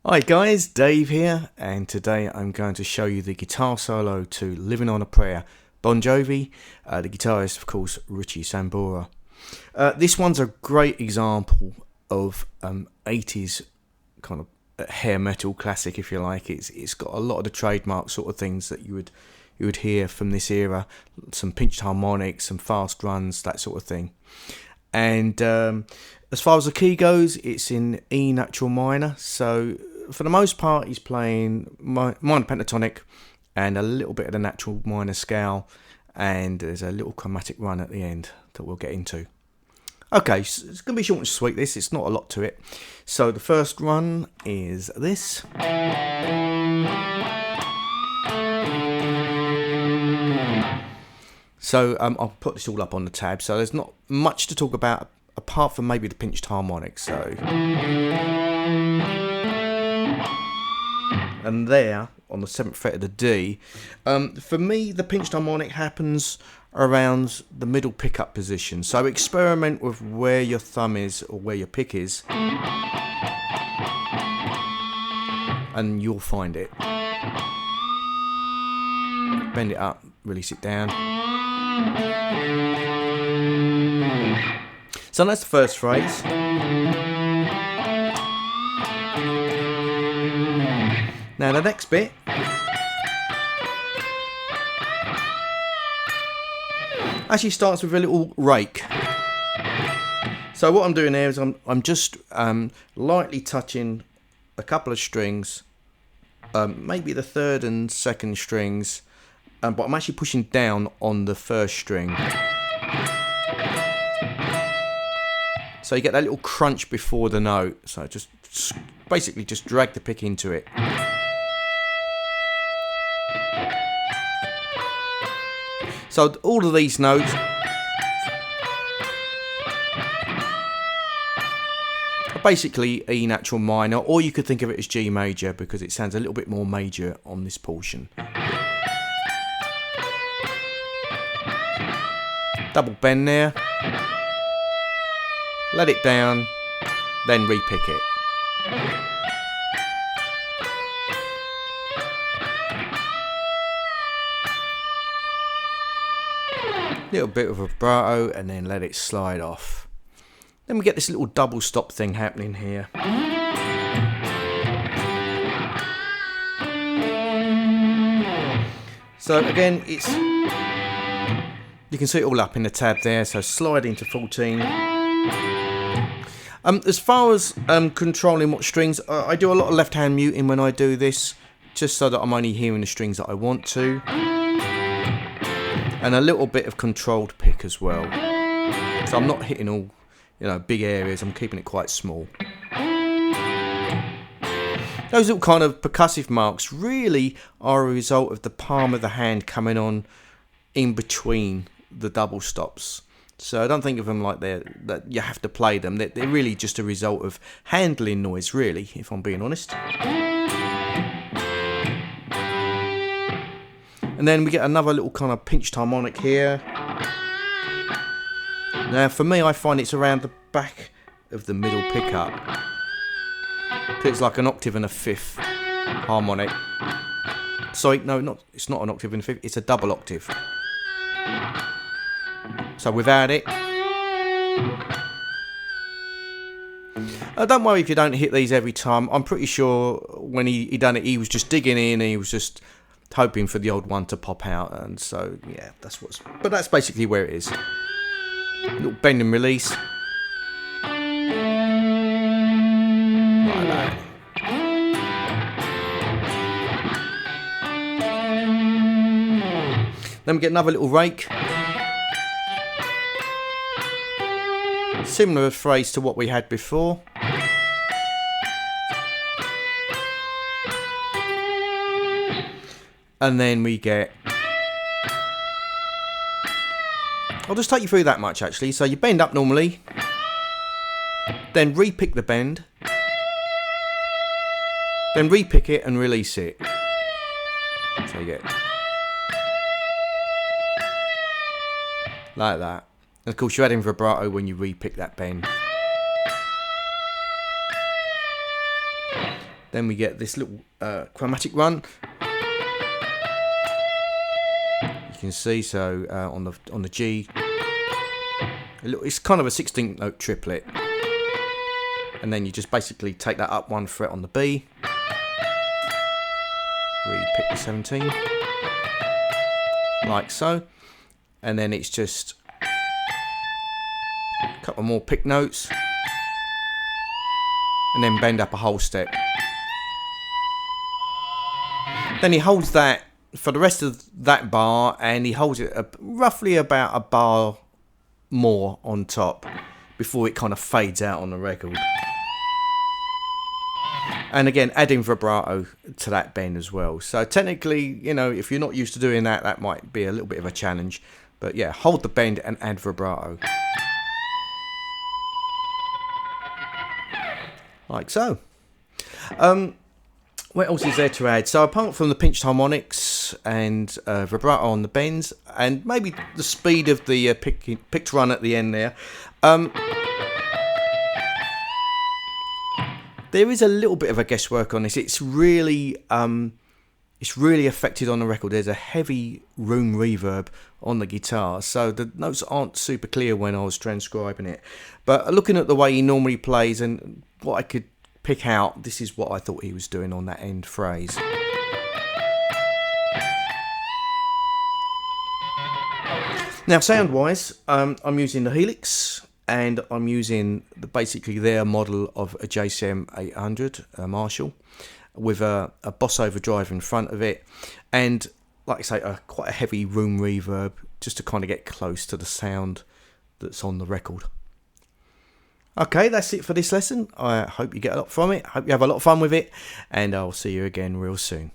Hi guys, Dave here, and today I'm going to show you the guitar solo to Living on a Prayer, Bon Jovi, the guitarist of course Richie Sambora. This one's a great example of 80s kind of hair metal classic, if you like. It's got a lot of the trademark sort of things that you would hear from this era, some pinched harmonics, some fast runs, that sort of thing. And as far as the key goes, it's in E natural minor, so for the most part he's playing minor pentatonic and a little bit of the natural minor scale, and there's a little chromatic run at the end that we'll get into. Okay, so it's going to be short and sweet this, it's not a lot to it. So the first run is this. So I'll put this all up on the tab, so there's not much to talk about apart from maybe the pinched harmonic. So, and there on the 7th fret of the D, for me the pinched harmonic happens around the middle pickup position, so experiment with where your thumb is or where your pick is and you'll find it. Bend it up, release it down. So that's the first phrase. Now the next bit actually starts with a little rake. So what I'm doing there is I'm just lightly touching a couple of strings, maybe the third and second strings, but I'm actually pushing down on the first string. So you get that little crunch before the note. So just basically just drag the pick into it. So all of these notes are basically E natural minor, or you could think of it as G major because it sounds a little bit more major on this portion. Double bend there. Let it down, then repick it. Little bit of vibrato and then let it slide off. Then we get this little double stop thing happening here. So again, you can see it all up in the tab there, so slide into 14. As far as controlling what strings, I do a lot of left hand muting when I do this, just so that I'm only hearing the strings that I want to. And a little bit of controlled pick as well. So I'm not hitting all, big areas, I'm keeping it quite small. Those little kind of percussive marks really are a result of the palm of the hand coming on in between the double stops. So I don't think of them like that you have to play them. They're really just a result of handling noise, really, if I'm being honest. And then we get another little kind of pinched harmonic here. Now for me, I find it's around the back of the middle pickup. It's like an octave and a fifth harmonic. Sorry, no, it's not an octave and a fifth, it's a double octave. So without it, don't worry if you don't hit these every time. I'm pretty sure when he done it, he was just digging in, and he was just hoping for the old one to pop out, and so yeah, but that's basically where it is. Little bend and release. Like that. Then we get another little rake. Similar phrase to what we had before. And then we get... I'll just take you through that much actually. So you bend up normally, then repick the bend, then repick it and release it. So you get... like that. And of course you're adding vibrato when you repick that bend. Then we get this little chromatic run. You can see, so on the G, it's kind of a 16th note triplet, and then you just basically take that up 1 fret on the B, re-pick the 17, like so, and then it's just a couple more pick notes, and then bend up a whole step. Then he holds that for the rest of that bar, and he holds it roughly about a bar more on top before it kind of fades out on the record. And again, adding vibrato to that bend as well. So technically, you know, if you're not used to doing that, that might be a little bit of a challenge. But yeah, hold the bend and add vibrato. Like so. What else is there to add? So apart from the pinched harmonics and vibrato on the bends, and maybe the speed of the picked run at the end there, there is a little bit of a guesswork on this. It's really affected on the record. There's a heavy room reverb on the guitar, so the notes aren't super clear when I was transcribing it. But looking at the way he normally plays and what I could pick out, this is what I thought he was doing on that end phrase. Now sound wise, I'm using the Helix, and I'm using basically their model of a JCM 800 Marshall with a Boss Overdrive in front of it, and like I say, quite a heavy room reverb just to kind of get close to the sound that's on the record. Okay, that's it for this lesson. I hope you get a lot from it. Hope you have a lot of fun with it, and I'll see you again real soon.